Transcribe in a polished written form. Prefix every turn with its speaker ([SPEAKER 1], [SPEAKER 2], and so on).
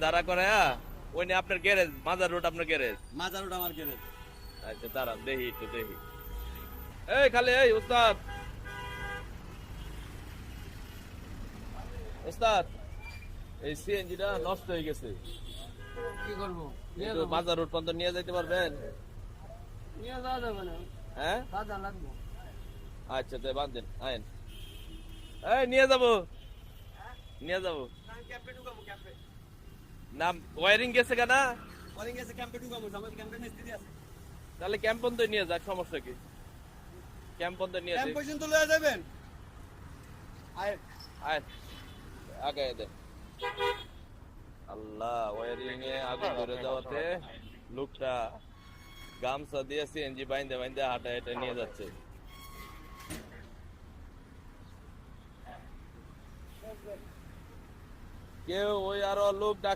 [SPEAKER 1] দাঁড়া করে ওই নিয়ে আপনার গ্যারেজ মাজার রোড আপনার গ্যারেজ।
[SPEAKER 2] মাজার রোড আমার গ্যারেজ।
[SPEAKER 1] আচ্ছা দাঁড়ান দেখি একটু দেখি। এই খালি এই উস্তাদ উস্তাদ এই সিএনজিটা নষ্ট হয়ে গেছে,
[SPEAKER 3] কি করবো?
[SPEAKER 1] একটু মাজার রোড পর্যন্ত নিয়ে যাইতে পারবেন?
[SPEAKER 3] নিয়ে যাওয়া যাবে না,
[SPEAKER 1] হ্যাঁ
[SPEAKER 3] বাধা লাগবো।
[SPEAKER 1] আচ্ছা তাই বাঁধেন আইন। এই নিয়ে যাবো নিয়ে যাবো।
[SPEAKER 2] ক্যাম্পে ঢুকাবো ক্যাম্পে।
[SPEAKER 1] নাম ওয়ারিং গেছে কেনা?
[SPEAKER 2] ওয়ারিং গেছে ক্যাম্পে ঢুকাবো, আমাদের ক্যাম্পে মিস্ত্রি আছে।
[SPEAKER 1] তাহলে ক্যাম্প পর্যন্ত নিয়ে যাক, সমস্যা কি? ক্যাম্প পর্যন্ত নিয়ে
[SPEAKER 2] ক্যাম্প
[SPEAKER 1] যাক।
[SPEAKER 2] পর্যন্ত লয়ে যাবেন। আয়
[SPEAKER 1] আয় আগে দে। আল্লাহ, ওয়ারিং এ আগুন ধরে যাওয়াতে লোকটা গামছা দিয়ে সিএনজি বাইন্দে বাইন্দে হাঁটা হেঁটে নিয়ে যাচ্ছে। কেউ ওই আরো লোক ডাকছে।